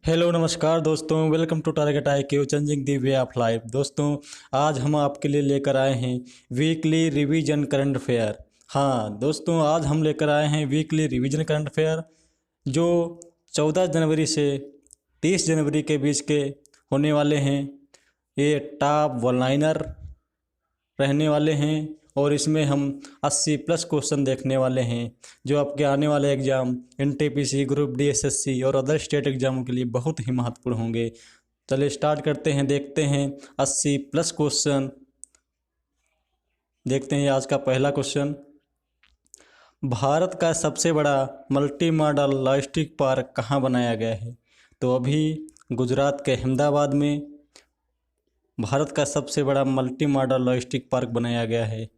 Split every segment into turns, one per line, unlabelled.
Hello नमस्कार दोस्तों, welcome to target IQ changing the way of life. दोस्तों, आज हम आपके लिए लेकर आए हैं वीकली रिवीजन करंट अफेयर। हाँ दोस्तों, आज हम लेकर आए हैं वीकली रिवीजन करंट अफेयर जो 14 जनवरी से 30 जनवरी के बीच के होने वाले हैं। ये टॉप वन लाइनर रहने वाले हैं और इसमें हम 80 प्लस क्वेश्चन देखने वाले हैं जो आपके आने वाले exam NTPC, group D, SSC और अदर स्टेट एग्जामों के लिए बहुत ही महत्वपूर्ण होंगे। चलिए स्टार्ट करते हैं, देखते हैं 80 प्लस क्वेश्चन। देखते हैं आज का पहला क्वेश्चन। भारत का सबसे बड़ा मल्टी मॉडल लॉजिस्टिक पार्क कहाँ बनाया गया है? तो अभी गुजरात के अहमदाबाद में भारत का सबसे बड़ा मल्टी मॉडल लॉजिस्टिक पार्क बनाया गया है।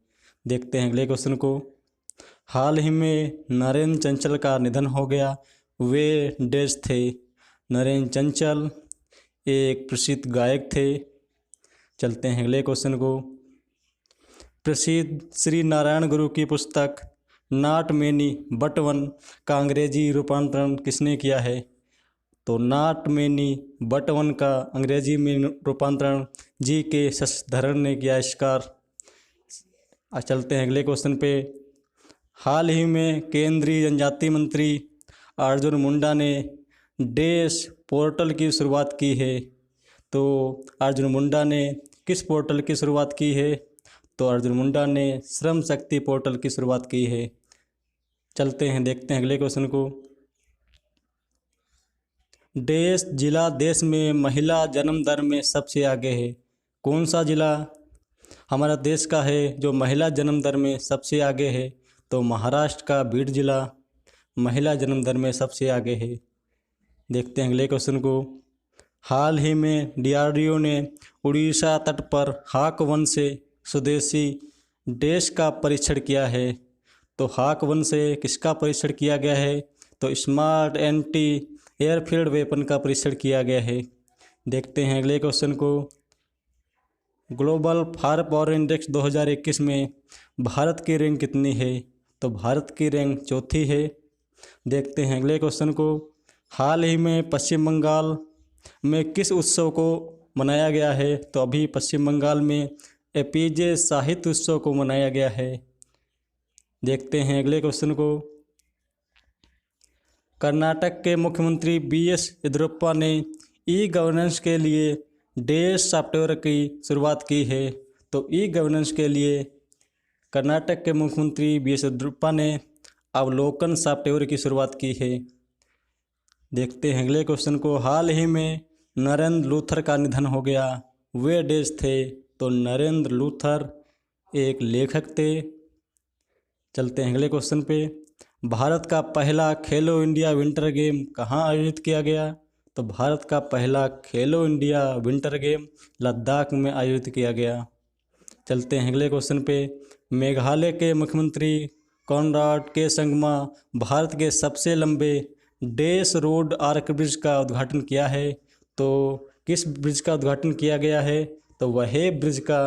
देखते हैं अगले क्वेश्चन को। हाल ही में नरेंद्र चंचल का निधन हो गया, वे डेज थे? नरेंद्र चंचल एक प्रसिद्ध गायक थे। चलते हैं अगले क्वेश्चन को। प्रसिद्ध श्री नारायण गुरु की पुस्तक नॉट मैनी बट वन का अंग्रेजी रूपांतरण किसने किया है? तो नॉट मैनी बट वन का अंग्रेजी में रूपांतरण GK शशधरन ने किया। इसकार चलते हैं अगले क्वेश्चन पे। हाल ही में केंद्रीय जनजाति मंत्री अर्जुन मुंडा ने डैश पोर्टल की शुरुआत की है? तो अर्जुन मुंडा ने किस पोर्टल की शुरुआत की है? तो अर्जुन मुंडा ने श्रम शक्ति पोर्टल की शुरुआत की है। चलते हैं, देखते हैं अगले क्वेश्चन को। डैश जिला देश में महिला जन्म दर में सबसे आगे है? कौन सा जिला हमारा देश का है जो महिला जन्म दर में सबसे आगे है? तो महाराष्ट्र का बीड जिला महिला जन्म दर में सबसे आगे है। देखते हैं अगले क्वेश्चन को। हाल ही में DRDO ने उड़ीसा तट पर हाक 1 से स्वदेशी डैश का परीक्षण किया है? तो हाक 1 से किसका परीक्षण किया गया है? तो स्मार्ट एंटी एयरफील्ड वेपन का परीक्षण किया गया है। देखते हैं अगले क्वेश्चन को। ग्लोबल फायर पावर इंडेक्स 2021 में भारत की रैंक कितनी है? तो भारत की रैंक चौथी है। देखते हैं अगले क्वेश्चन को। हाल ही में पश्चिम बंगाल में किस उत्सव को मनाया गया है? तो अभी पश्चिम बंगाल में APJ साहित्य उत्सव को मनाया गया है। देखते हैं अगले क्वेश्चन को। कर्नाटक के मुख्यमंत्री BS येदियुरप्पा ने E-गवर्नेंस के लिए डैश सॉफ्टवेयर की शुरुआत की है? तो E-गवर्नेंस के लिए कर्नाटक के मुख्यमंत्री BS येदियुरप्पा ने अवलोकन सॉफ्टवेयर की शुरुआत की है। देखते हैं अगले क्वेश्चन को। हाल ही में नरेंद्र लूथर का निधन हो गया, वे डैश थे? तो नरेंद्र लूथर एक लेखक थे। चलते हैं अगले क्वेश्चन पे। भारत का पहला खेलो इंडिया विंटर गेम कहाँ आयोजित किया गया? तो भारत का पहला खेलो इंडिया विंटर गेम लद्दाख में आयोजित किया गया। चलते हैं अगले क्वेश्चन पे। मेघालय के मुख्यमंत्री कॉनराड के संगमा भारत के सबसे लंबे डैश रोड आर्क ब्रिज का उद्घाटन किया है? तो किस ब्रिज का उद्घाटन किया गया है? तो वह ब्रिज का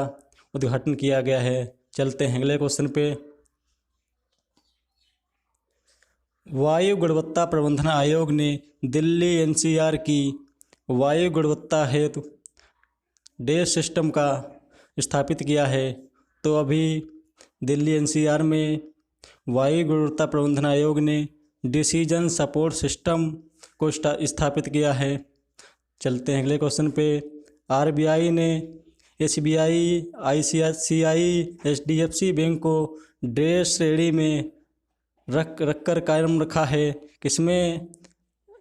उद्घाटन किया गया है। चलते हैं अगले क्वेश्चन पे। वायु गुणवत्ता प्रबंधन आयोग ने दिल्ली NCR की वायु गुणवत्ता हेतु डैश सिस्टम का स्थापित किया है? तो अभी दिल्ली NCR में वायु गुणवत्ता प्रबंधन आयोग ने डिसीजन सपोर्ट सिस्टम को स्थापित किया है। चलते हैं अगले क्वेश्चन पे। RBI ने SBI, ICICI, HDFC बैंक को डैश श्रेणी में रखकर कायम रखा है? किसमें?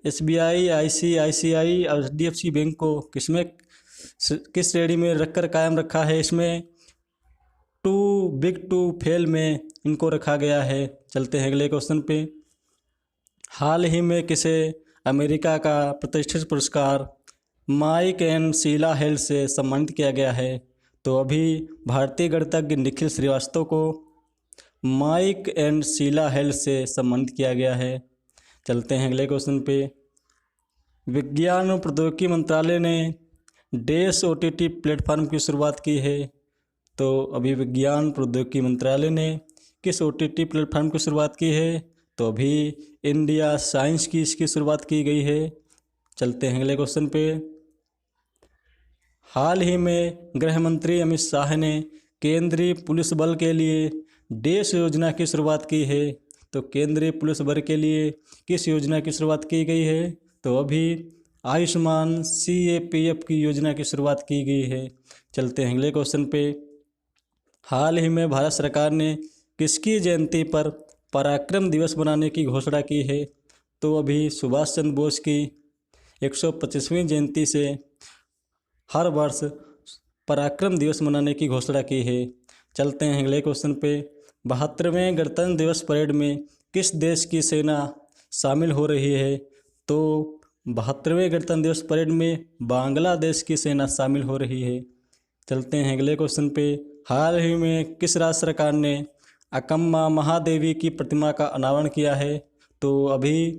SBI, ICICI और HDFC बैंक को किस श्रेणी में रखकर कायम रखा है? इसमें टू बिग टू फेल में इनको रखा गया है। चलते हैं अगले क्वेश्चन पे। हाल ही में किसे अमेरिका का प्रतिष्ठित पुरस्कार माइक एंड शीला हेल्थ से सम्मानित किया गया है? तो अभी भारतीय गणितज्ञ निखिल श्रीवास्तव को माइक एंड शीला हेल्थ से सम्मानित किया गया है। चलते हैं अगले क्वेश्चन पे। विज्ञान और प्रौद्योगिकी मंत्रालय ने डैश OTT प्लेटफॉर्म की शुरुआत की है? तो अभी विज्ञान प्रौद्योगिकी मंत्रालय ने किस OTT प्लेटफॉर्म की शुरुआत की है? तो अभी इंडिया साइंस की इसकी शुरुआत की गई है। चलते हैं अगले क्वेश्चन पे। हाल ही में गृह मंत्री अमित शाह ने केंद्रीय पुलिस बल के लिए डैश योजना की शुरुआत की है। तो केंद्रीय पुलिस बल के लिए किस योजना की शुरुआत की गई है? तो अभी आयुष्मान CAPF की योजना की शुरुआत की गई है। चलते हैं अगले क्वेश्चन पे। हाल ही में भारत सरकार ने किसकी जयंती पर पराक्रम दिवस मनाने की घोषणा की है? तो अभी सुभाष चंद्र बोस की 125वीं जयंती से हर वर्ष पराक्रम दिवस मनाने की घोषणा की है। चलते हैं अगले क्वेश्चन पे। 72वें गणतंत्र दिवस परेड में किस देश की सेना शामिल हो रही है? तो 72वें गणतंत्र दिवस परेड में बांग्लादेश की सेना शामिल हो रही है। चलते हैं अगले क्वेश्चन पे। हाल ही में किस राज्य सरकार ने अक्कम्मा महादेवी की प्रतिमा का अनावरण किया है? तो अभी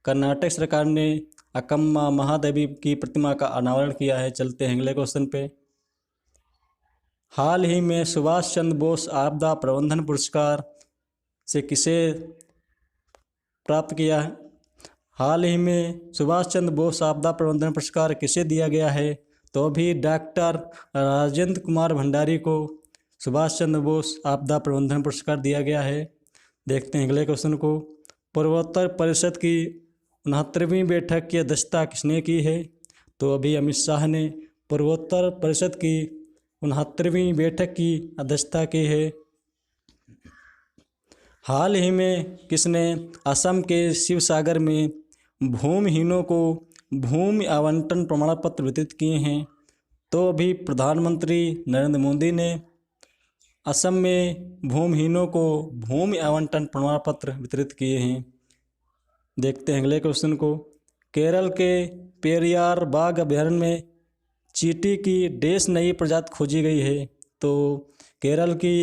कर्नाटक सरकार ने अक्कम्मा महादेवी की प्रतिमा का अनावरण किया है। चलते हैं अगले क्वेश्चन पे। हाल ही में सुभाष चंद्र बोस आपदा प्रबंधन पुरस्कार से किसे प्राप्त किया है? हाल ही में सुभाष चंद्र बोस आपदा प्रबंधन पुरस्कार किसे दिया गया है? तो अभी डॉक्टर राजेंद्र कुमार भंडारी को सुभाष चंद्र बोस आपदा प्रबंधन पुरस्कार दिया गया है। देखते हैं अगले क्वेश्चन को। पूर्वोत्तर परिषद की 69वीं बैठक की अध्यक्षता किसने की है? तो अभी अमित शाह ने पूर्वोत्तर परिषद की 69वीं बैठक की अध्यक्षता की है। हाल ही में किसने असम के शिवसागर में भूमिहीनों को भूमि आवंटन प्रमाण पत्र वितरित किए हैं? तो अभी प्रधानमंत्री नरेंद्र मोदी ने असम में भूमिहीनों को भूमि आवंटन प्रमाण पत्र वितरित किए हैं। देखते हैं अगले क्वेश्चन को। केरल के पेरियार बाघ अभयारण्य में चींटी की डैश नई प्रजाति खोजी गई है? तो केरल की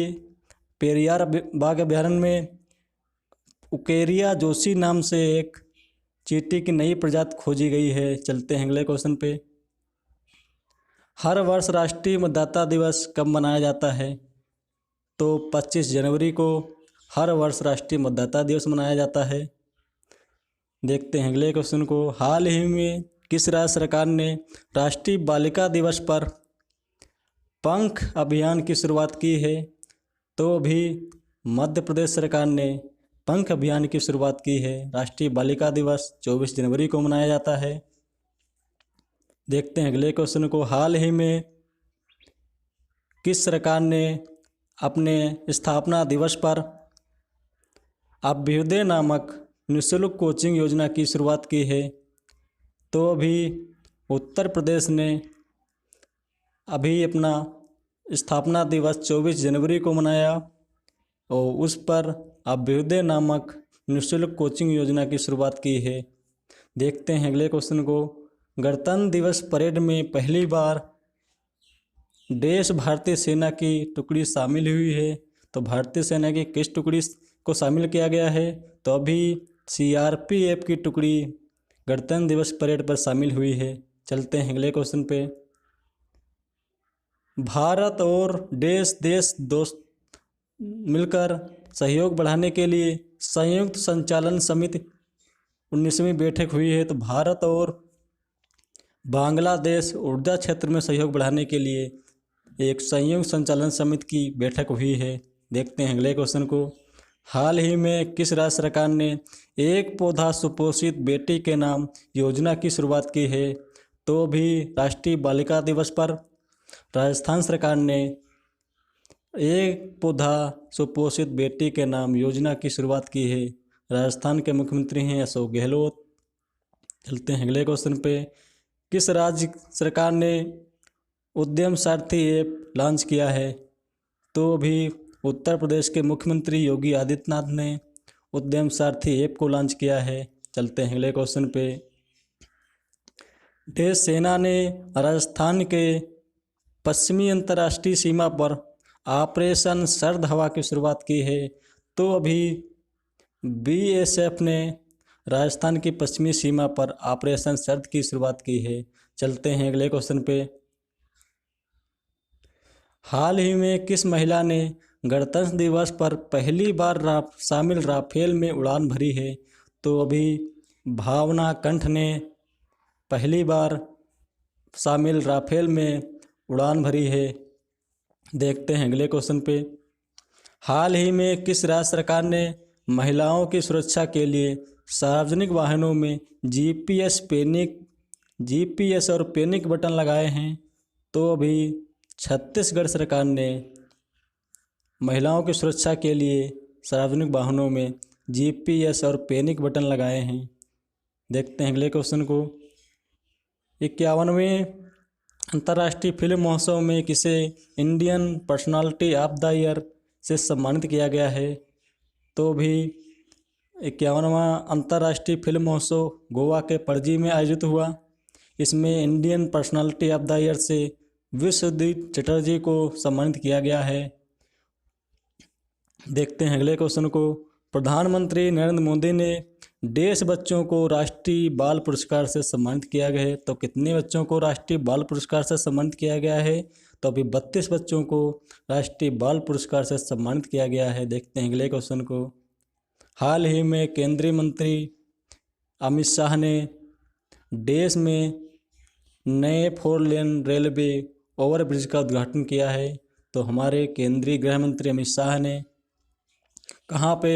पेरियार बाघ अभयारण्य में उकेरिया जोशी नाम से एक चींटी की नई प्रजाति खोजी गई है। चलते हैं अगले क्वेश्चन पे। हर वर्ष राष्ट्रीय मतदाता दिवस कब मनाया जाता है? तो 25 जनवरी को हर वर्ष राष्ट्रीय मतदाता दिवस मनाया जाता है। देखते हैं अगले क्वेश्चन को। हाल ही में किस राज्य सरकार ने राष्ट्रीय बालिका दिवस पर पंख अभियान की शुरुआत की है? तो अभी मध्य प्रदेश सरकार ने पंख अभियान की शुरुआत की है। राष्ट्रीय बालिका दिवस 24 जनवरी को मनाया जाता है। देखते हैं अगले क्वेश्चन को। हाल ही में किस सरकार ने अपने स्थापना दिवस पर अभ्युदय नामक निःशुल्क कोचिंग योजना की शुरुआत की है? तो अभी उत्तर प्रदेश ने अभी अपना स्थापना दिवस 24 जनवरी को मनाया और उस पर अभ्युदय नामक निःशुल्क कोचिंग योजना की शुरुआत की है। देखते हैं अगले क्वेश्चन को। गणतंत्र दिवस परेड में पहली बार देश भारतीय सेना की टुकड़ी शामिल हुई है? तो भारतीय सेना की किस टुकड़ी को शामिल किया गया है? तो अभी CRPF की टुकड़ी गणतंत्र दिवस परेड पर शामिल हुई है। चलते हैं अगले क्वेश्चन पे। भारत और देश दोस्त मिलकर सहयोग बढ़ाने के लिए संयुक्त संचालन समिति 19वीं बैठक हुई है। तो भारत और बांग्लादेश ऊर्जा क्षेत्र में सहयोग बढ़ाने के लिए एक संयुक्त संचालन समिति की बैठक हुई है। देखते हैं अगले क्वेश्चन को। हाल ही में किस राज्य सरकार ने एक पौधा सुपोषित बेटी के नाम योजना की शुरुआत की है? तो भी राष्ट्रीय बालिका दिवस पर राजस्थान सरकार ने एक पौधा सुपोषित बेटी के नाम योजना की शुरुआत की है। राजस्थान के मुख्यमंत्री हैं अशोक गहलोत। चलते हैं अगले क्वेश्चन पे। किस राज्य सरकार ने उद्यम सारथी ऐप लॉन्च किया है? तो अभी उत्तर प्रदेश के मुख्यमंत्री योगी आदित्यनाथ ने उद्यम सारथी ऐप को लॉन्च किया है। चलते हैं अगले क्वेश्चन पे। देश सेना ने राजस्थान के पश्चिमी अंतर्राष्ट्रीय सीमा पर ऑपरेशन सर्द हवा की शुरुआत की है। तो अभी BSF ने राजस्थान की पश्चिमी सीमा पर ऑपरेशन सर्द की शुरुआत की है। चलते हैं अगले क्वेश्चन पे। हाल ही में किस महिला ने गणतंत्र दिवस पर पहली बार शामिल राफेल में उड़ान भरी है? तो अभी भावना कंठ ने पहली बार शामिल राफेल में उड़ान भरी है? देखते हैं अगले क्वेश्चन पे। हाल ही में किस राज्य सरकार ने महिलाओं की सुरक्षा के लिए सार्वजनिक वाहनों में जीपीएस और पैनिक बटन लगाए हैं? तो अभी छत्तीसगढ़ सरकार ने महिलाओं की सुरक्षा के लिए सार्वजनिक वाहनों में जीपीएस और पैनिक बटन लगाए हैं। देखते हैं अगले क्वेश्चन को। 51वें अंतर्राष्ट्रीय फिल्म महोत्सव में किसे Indian personality of the year से सम्मानित किया गया है? तो भी 51वां अंतर्राष्ट्रीय फिल्म महोत्सव गोवा के पणजी में आयोजित हुआ। इसमें Indian personality of the year से विश्वजीत चटर्जी को सम्मानित किया गया है। देखते हैं अगले क्वेश्चन को। प्रधानमंत्री नरेंद्र मोदी ने देश बच्चों को राष्ट्रीय बाल पुरस्कार से सम्मानित किया गया है। तो कितने बच्चों को राष्ट्रीय बाल पुरस्कार से सम्मानित किया गया है? तो अभी 32 बच्चों को राष्ट्रीय बाल पुरस्कार से सम्मानित किया गया है। देखते हैं अगले क्वेश्चन को। हाल ही में केंद्रीय मंत्री अमित शाह ने देश में नए 4 लेन रेलवे ओवरब्रिज का उद्घाटन किया है। तो हमारे केंद्रीय गृह मंत्री अमित शाह ने कहाँ पे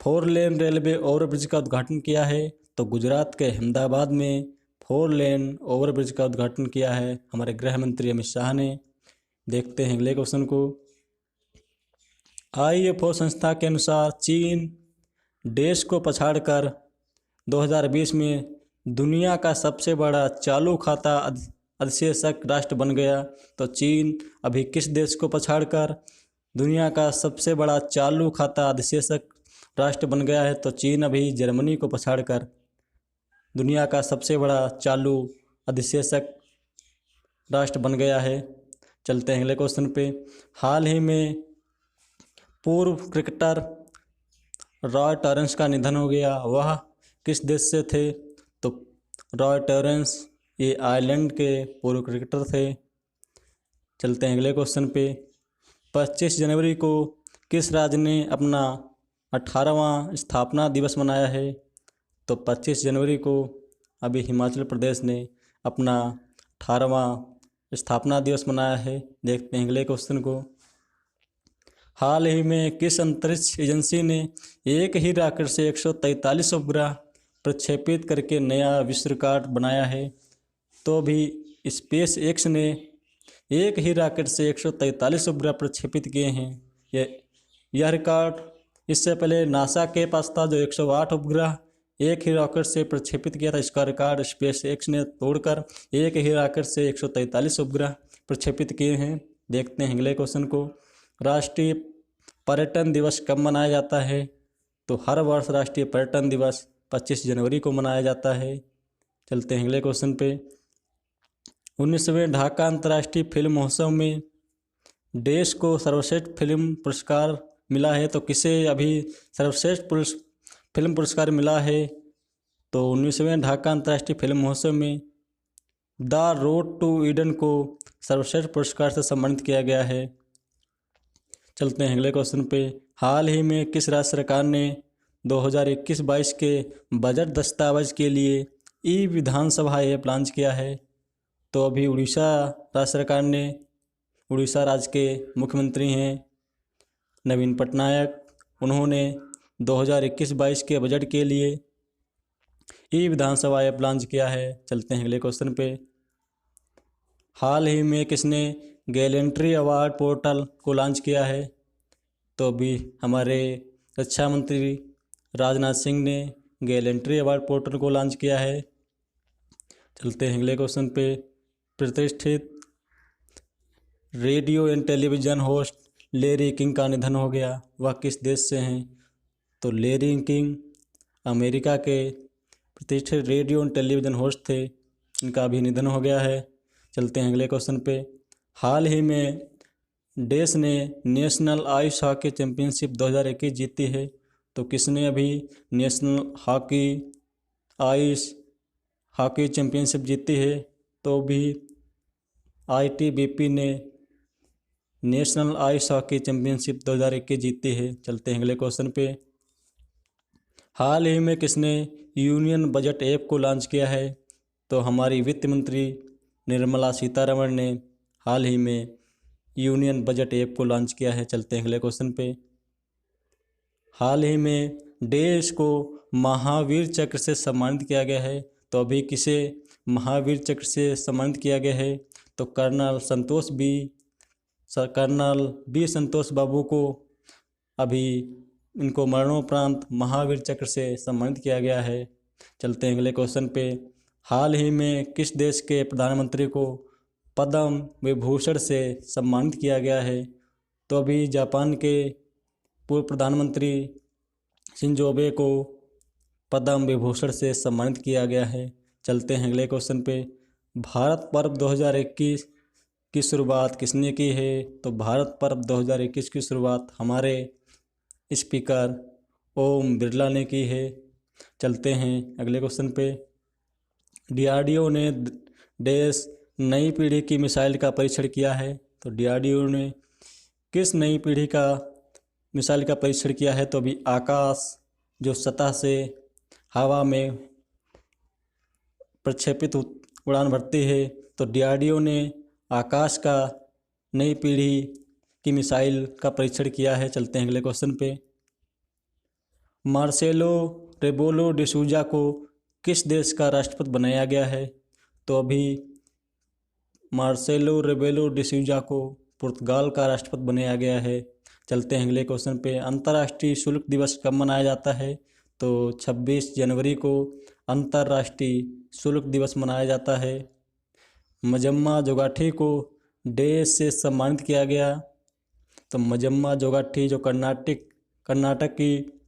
4 लेन रेलवे ओवरब्रिज का उद्घाटन किया है? तो गुजरात के अहमदाबाद में 4 लेन ओवरब्रिज का उद्घाटन किया है हमारे गृह मंत्री अमित शाह ने। देखते हैं अगले क्वेश्चन को। IFO संस्था के अनुसार चीन देश को पछाड़कर 2020 में दुनिया का सबसे बड़ा चालू खाता अधिशेषक राष्ट्र बन गया। तो चीन अभी किस देश को पछाड़कर दुनिया का सबसे बड़ा चालू खाता अधिशेषक राष्ट्र बन गया है? तो चीन अभी जर्मनी को पछाड़कर दुनिया का सबसे बड़ा चालू अधिशेषक राष्ट्र बन गया है। चलते हैं अगले क्वेश्चन पे। हाल ही में पूर्व क्रिकेटर रॉय टॉरेंस का निधन हो गया। वह किस देश से थे? तो रॉय टॉरेंस ये आयरलैंड के पूर्व क्रिकेटर थे। चलते हैं अगले क्वेश्चन पे। 25 जनवरी को किस राज्य ने अपना 18वां स्थापना दिवस मनाया है? तो 25 जनवरी को अभी हिमाचल प्रदेश ने अपना 18वां स्थापना दिवस मनाया है। देखते हैं अगले क्वेश्चन को। हाल ही में किस अंतरिक्ष एजेंसी ने एक ही रॉकेट से 143 उपग्रह प्रक्षेपित करके नया विश्व रिकॉर्ड बनाया है? तो भी स्पेस एक्स ने एक ही रॉकेट से 143 उपग्रह प्रक्षेपित किए हैं। यह रिकॉर्ड इससे पहले नासा के पास था, जो 108 उपग्रह एक ही रॉकेट से प्रक्षेपित किया था। इसका रिकॉर्ड स्पेस एक्स ने तोड़कर एक ही रॉकेट से 143 उपग्रह प्रक्षेपित किए हैं। देखते हैं अगले क्वेश्चन को। राष्ट्रीय पर्यटन दिवस कब मनाया जाता है? तो हर वर्ष राष्ट्रीय पर्यटन दिवस 25 जनवरी को मनाया जाता है। चलते हैं अगले क्वेश्चन पे। 19वें ढाका अंतर्राष्ट्रीय फिल्म महोत्सव में देश को सर्वश्रेष्ठ फिल्म पुरस्कार मिला है। तो किसे अभी सर्वश्रेष्ठ फिल्म पुरस्कार मिला है? तो 19वें ढाका अंतर्राष्ट्रीय फिल्म महोत्सव में द रोड टू ईडन को सर्वश्रेष्ठ पुरस्कार से सम्मानित किया गया है। चलते हैं अगले क्वेश्चन पे। हाल ही में किस राज्य सरकार ने 2021-22 के बजट दस्तावेज के लिए ई विधानसभा ऐप लॉन्च किया है? तो अभी उड़ीसा राज्य सरकार ने, उड़ीसा राज्य के मुख्यमंत्री हैं नवीन पटनायक, उन्होंने 2021-22 के बजट के लिए ई विधानसभा ऐप लॉन्च किया है। चलते हैं अगले क्वेश्चन पे। हाल ही में किसने गैलेंट्री अवार्ड पोर्टल को लॉन्च किया है? तो अभी हमारे रक्षा मंत्री राजनाथ सिंह ने गैलेंट्री अवार्ड पोर्टल को लॉन्च किया है। चलते हैं अगले क्वेश्चन पे। प्रतिष्ठित radio and television host Larry king का निधन हो गया। वह किस देश से हैं? तो लैरी किंग अमेरिका के प्रतिष्ठित रेडियो एंड टेलीविज़न होस्ट थे, इनका भी निधन हो गया है। चलते हैं अगले क्वेश्चन पे। हाल ही में देश ने नेशनल आइस हॉकी चैम्पियनशिप 2021 जीती है। तो किसने अभी नेशनल आइस हॉकी चैम्पियनशिप जीती है? तो भी ITBP ने नेशनल आइस हॉकी चैम्पियनशिप 2021 जीती है। चलते हैं अगले क्वेश्चन पे। हाल ही में किसने यूनियन बजट ऐप को लॉन्च किया है? तो हमारी वित्त मंत्री निर्मला सीतारमण ने हाल ही में यूनियन बजट ऐप को लॉन्च किया है। चलते हैं अगले क्वेश्चन पे। हाल ही में देश को महावीर चक्र से सम्मानित किया गया है। तो अभी किसे महावीर चक्र से सम्मानित किया गया है? तो कर्नल बी संतोष बाबू को अभी इनको मरणोपरांत महावीर चक्र से सम्मानित किया गया है। चलते हैं अगले क्वेश्चन पे। हाल ही में किस देश के प्रधानमंत्री को पद्म विभूषण से सम्मानित किया गया है? तो अभी जापान के पूर्व प्रधानमंत्री शिंजो आबे को पद्म विभूषण से सम्मानित किया गया है। चलते हैं अगले क्वेश्चन पे। भारत पर्व 2021 की शुरुआत किसने की है? तो भारत पर्व 2021 की शुरुआत हमारे स्पीकर ओम बिरला ने की है। चलते हैं अगले क्वेश्चन पे। DRDO ने देश नई पीढ़ी की मिसाइल का परीक्षण किया है। तो DRDO ने किस नई पीढ़ी का मिसाइल का परीक्षण किया है? तो अभी आकाश जो सतह से हवा में प्रक्षेपित उड़ान भरती है, तो DRDO ने आकाश का नई पीढ़ी की मिसाइल का परीक्षण किया है। चलते हैं अगले क्वेश्चन पे। मार्सेलो रेबेलो डिसूजा को किस देश का राष्ट्रपति बनाया गया है? तो अभी मार्सेलो रेबेलो डिसूजा को पुर्तगाल का राष्ट्रपति बनाया गया है। चलते हैं अगले क्वेश्चन पे। अंतर्राष्ट्रीय शुल्क दिवस कब मनाया जाता है? तो 26 जनवरी को अंतर्राष्ट्रीय शुल्क दिवस मनाया जाता है। मजम्मा जोगाठी को देश से सम्मानित किया गया। तो मजम्मा जोगाठी जो कर्नाटक की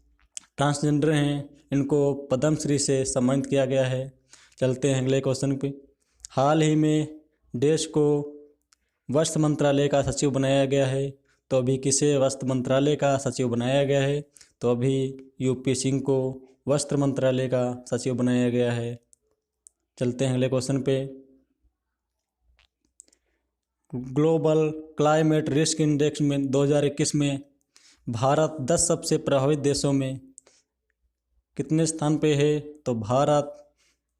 ट्रांसजेंडर हैं, इनको पद्मश्री से सम्मानित किया गया है। चलते हैं अगले क्वेश्चन पे। हाल ही में देश को वस्त्र मंत्रालय का सचिव बनाया गया है। तो अभी किसे वस्त्र मंत्रालय का सचिव बनाया गया है? तो अभी UP सिंह को वस्त्र मंत्रालय का सचिव बनाया गया है। चलते हैं अगले क्वेश्चन पे। ग्लोबल क्लाइमेट रिस्क इंडेक्स में 2021 में भारत 10 सबसे प्रभावित देशों में कितने स्थान पे है? तो Bharat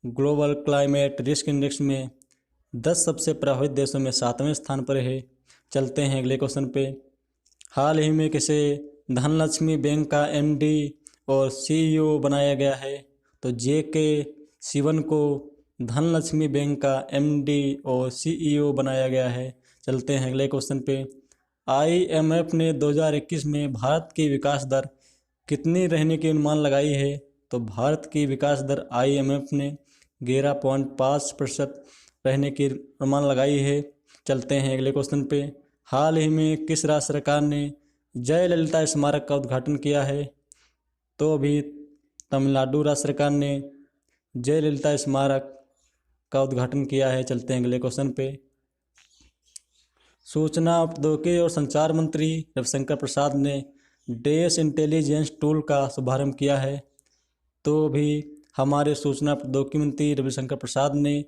global climate risk index में 10 सबसे प्रभावित देशों में 7वें स्थान पर है। चलते हैं अगले क्वेश्चन पे। हाल ही में किसे धनलक्ष्मी बैंक का MD और CEO बनाया गया है? तो JK शिवन को धनलक्ष्मी बैंक का MD और CEO बनाया गया है। चलते हैं अगले क्वेश्चन पे। IMF ने 2021 में भारत की विकास दर कितनी रहने की अनुमान लगाई है? तो भारत की विकास दर IMF ने 11.5% रहने की अनुमान लगाई है। चलते हैं अगले क्वेश्चन पे। हाल ही में किस राज्य सरकार ने जयललिता स्मारक का उद्घाटन किया है? तो अभी तमिलनाडु राज्य सरकार ने जयललिता स्मारक का उद्घाटन किया है। चलते हैं अगले क्वेश्चन पे। सूचना प्रौद्योगिकी और संचार मंत्री रविशंकर प्रसाद ने डेस इंटेलिजेंस टूल का शुभारंभ किया है। तो भी हमारे सूचना प्रौद्योगिकी मंत्री रविशंकर प्रसाद ने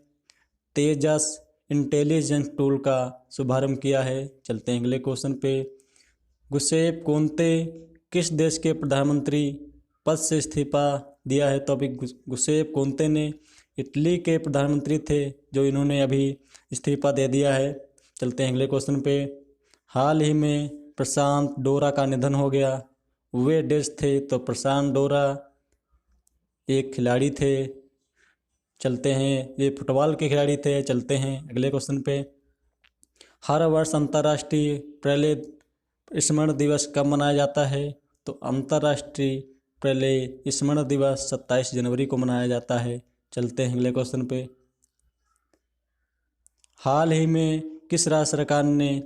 तेजस इंटेलिजेंस टूल का शुभारंभ किया है। चलते हैं अगले क्वेश्चन पे। गुसेप कोंते किस देश के प्रधानमंत्री पद से इस्तीफा दिया है? तो अभी गुसेप कोंते ने इटली के प्रधानमंत्री थे, जो इन्होंने अभी इस्तीफा दे दिया है। चलते हैं अगले क्वेश्चन पे। हाल ही में प्रशांत डोरा का निधन हो गया, वे देश थे? तो प्रशांत डोरा एक खिलाड़ी थे। चलते हैं, ये फुटबॉल के खिलाड़ी थे। चलते हैं अगले क्वेश्चन पे। हर वर्ष अंतर्राष्ट्रीय प्रलय स्मरण दिवस कब मनाया जाता है? तो अंतर्राष्ट्रीय प्रलय स्मरण दिवस 27 जनवरी को मनाया जाता है। चलते हैं अगले क्वेश्चन पे। हाल ही में किस राज्य सरकार ने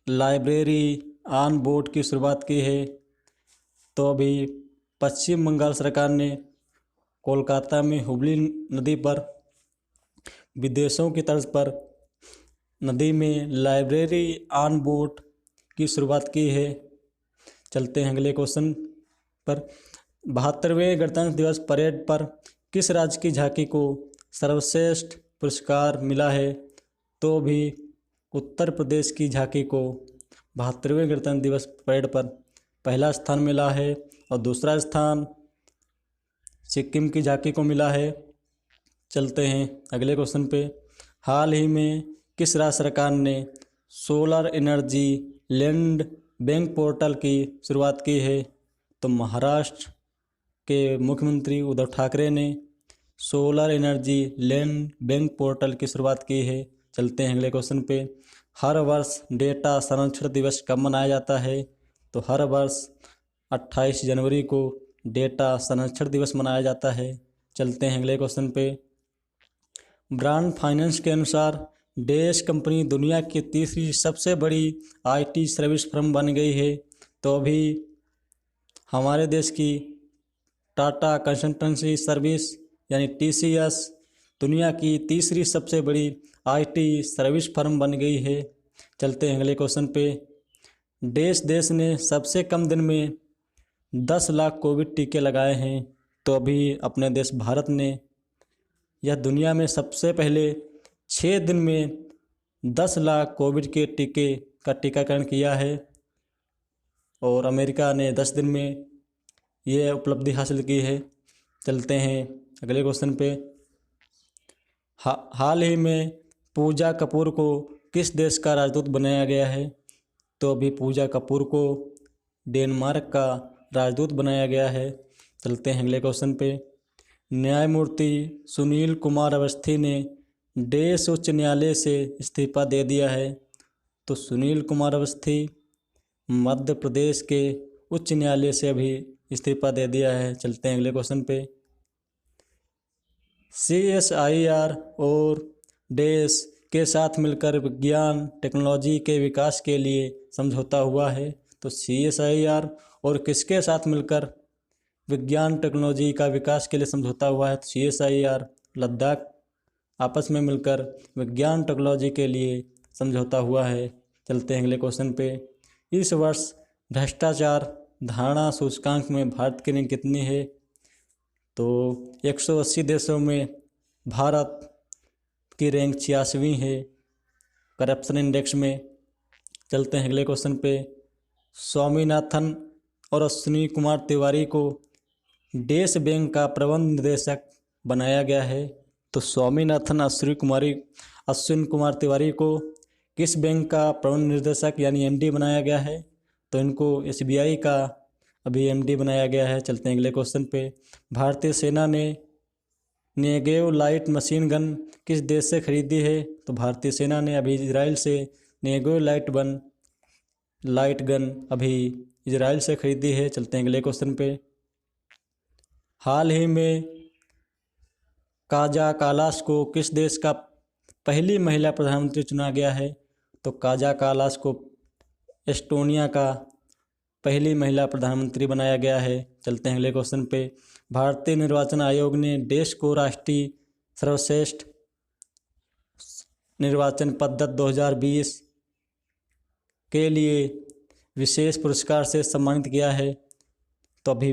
लाइब्रेरी ऑन बोर्ड की शुरुआत की है? तो अभी पश्चिम बंगाल सरकार ने कोलकाता में हुबली नदी पर विदेशों की तर्ज पर नदी में लाइब्रेरी ऑन बोर्ड की शुरुआत की है। चलते हैं अगले क्वेश्चन पर। 72वें गणतंत्र दिवस परेड पर किस राज्य की झांकी को सर्वश्रेष्ठ पुरस्कार मिला है? तो भी उत्तर प्रदेश की झांकी को 72वें गणतंत्र दिवस परेड पर पहला स्थान मिला है और दूसरा स्थान सिक्किम की झांकी को मिला है। चलते हैं अगले क्वेश्चन पे। हाल ही में किस राज्य सरकार ने solar energy land bank portal की शुरुआत की है? तो महाराष्ट्र के मुख्यमंत्री उद्धव ठाकरे ने solar energy land bank portal की शुरुआत की है। चलते हैं अगले क्वेश्चन पे। हर वर्ष डेटा संरक्षण दिवस कब मनाया जाता है? तो हर वर्ष 28 जनवरी को डेटा संरक्षण दिवस मनाया जाता है। चलते हैं अगले क्वेश्चन पे। ब्रांड फाइनेंस के अनुसार डैश कंपनी दुनिया की तीसरी सबसे बड़ी आईटी सर्विस फर्म बन गई है। तो अभी हमारे देश की टाटा कंसल्टेंसी सर्विस यानी TCS दुनिया की तीसरी सबसे बड़ी आईटी सर्विस फर्म बन गई है। चलते हैं अगले क्वेश्चन पे। देश ने सबसे कम दिन में 10 लाख कोविड टीके लगाए हैं। तो अभी अपने देश भारत ने यह दुनिया में सबसे पहले 6 दिन में 10 लाख कोविड के टीके का टीकाकरण किया है और अमेरिका ने 10 दिन में यह उपलब्धि हासिल की है। चलते हैं अगले क्वेश्चन पे। हाल ही में पूजा कपूर को किस देश का राजदूत बनाया गया है? तो अभी पूजा कपूर को डेनमार्क का राजदूत बनाया गया है। चलते हैं अगले क्वेश्चन पे। न्यायमूर्ति सुनील कुमार अवस्थी ने देश उच्च न्यायालय से इस्तीफा दे दिया है। तो सुनील कुमार अवस्थी मध्य प्रदेश के उच्च न्यायालय से अभी इस्तीफा दे दिया है। चलते हैं अगले क्वेश्चन पे। CSIR और देश के साथ मिलकर विज्ञान टेक्नोलॉजी के विकास के लिए समझौता हुआ है। तो CSIR और किसके साथ मिलकर विज्ञान टेक्नोलॉजी का विकास के लिए समझौता हुआ है? तो CSIR लद्दाख आपस में मिलकर विज्ञान टेक्नोलॉजी के लिए समझौता हुआ है। चलते हैं अगले क्वेश्चन पे। इस वर्ष भ्रष्टाचार धारणा सूचकांक में भारत की रैंक कितनी है? तो 180 देशों में भारत की रैंक 86वीं है करप्शन इंडेक्स में। चलते हैं अगले क्वेश्चन पे। स्वामीनाथन और अश्विनी कुमार तिवारी को देश बैंक का प्रबंध निदेशक बनाया गया है। तो स्वामीनाथन अश्विन कुमार तिवारी को किस बैंक का प्रबंध निदेशक यानी MD बनाया गया है? तो इनको SBI का अभी MD बनाया गया है। चलते हैं अगले क्वेश्चन पे। भारतीय सेना ने नेगेव लाइट मशीन गन किस देश से खरीदी है? तो भारतीय सेना ने अभी इजराइल से नेगेव लाइट गन अभी इजराइल से खरीदी है। चलते हैं अगले क्वेश्चन पे। हाल ही में काजा कालास को किस देश का पहली महिला प्रधानमंत्री चुना गया है? तो काजा कालास को एस्टोनिया का पहली महिला प्रधानमंत्री बनाया गया है। चलते हैं अगले क्वेश्चन पे। भारतीय निर्वाचन आयोग ने देश को राष्ट्रीय सर्वश्रेष्ठ निर्वाचन पद्धति 2020 के लिए विशेष पुरस्कार से सम्मानित किया है। तो अभी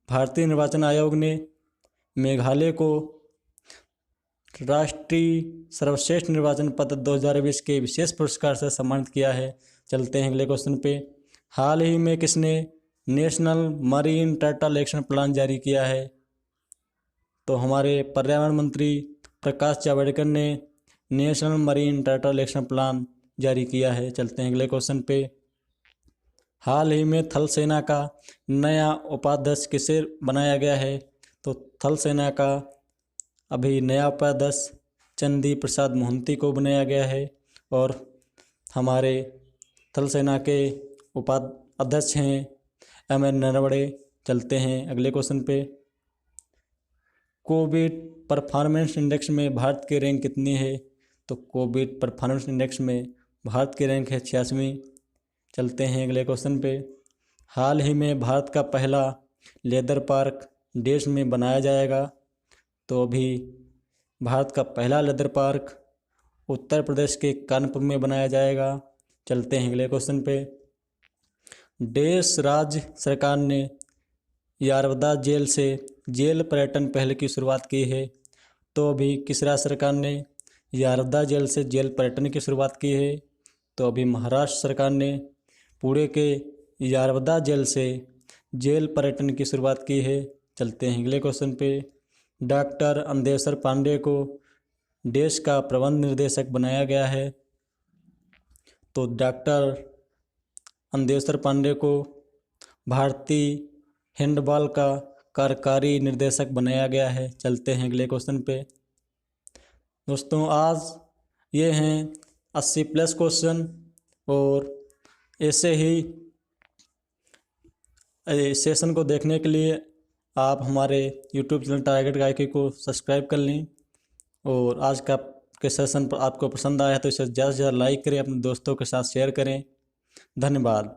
भारतीय निर्वाचन आयोग ने मेघालय को राष्ट्रीय सर्वश्रेष्ठ निर्वाचन पद्धति 2020 के विशेष पुरस्कार से सम्मानित किया है। चलते हैं अगले क्वेश्चन पे। हाल ही में किसने national marine turtle action plan जारी किया है? तो हमारे पर्यावरण मंत्री प्रकाश जावड़ेकर ने national marine turtle action plan जारी किया है। चलते हैं अगले क्वेश्चन पे। हाल ही में थल सेना का नया उपाध्यक्ष किसे बनाया गया है? तो थल सेना का अभी नया उपाध्यक्ष चंदी प्रसाद मोहंती को बनाया गया है और हमारे थल सेना के उपाध्यक्ष हैं MN नरवणे। चलते हैं अगले क्वेश्चन पे। कोविड परफॉर्मेंस इंडेक्स में भारत की रैंक कितनी है? तो कोविड परफॉर्मेंस इंडेक्स में भारत की रैंक है 86वीं। चलते हैं अगले क्वेश्चन पे। हाल ही में भारत का पहला लेदर पार्क देश में बनाया जाएगा। तो अभी भारत का पहला लेदर पार्क उत्तर प्रदेश के कानपुर में बनाया जाएगा। चलते हैं अगले क्वेश्चन पे। देश राज्य सरकार ने यारवदा जेल से जेल पर्यटन पहल की शुरुआत की है। तो अभी किस राज्य सरकार ने यारवदा जेल से जेल पर्यटन की शुरुआत की है? तो अभी महाराष्ट्र सरकार ने पुणे के यारवदा जेल से जेल पर्यटन की शुरुआत की है। चलते हैं अगले क्वेश्चन पे। डॉक्टर अंदेश्वर पांडे को देश का प्रबंध निर्देशक बनाया गया है। तो डॉक्टर अंदेश्वर पांडे को भारतीय हैंडबॉल का कार्यकारी निर्देशक बनाया गया है। चलते हैं अगले क्वेश्चन पे। दोस्तों आज ये हैं 80+ क्वेश्चन, और ऐसे ही सेशन को देखने के लिए आप हमारे YouTube चैनल टारगेट गायकी को सब्सक्राइब कर लें। और आज का के सेशन पर आपको पसंद आया तो इसे ज़्यादा से ज़्यादा लाइक करें, अपने दोस्तों के साथ शेयर करें। धन्यवाद।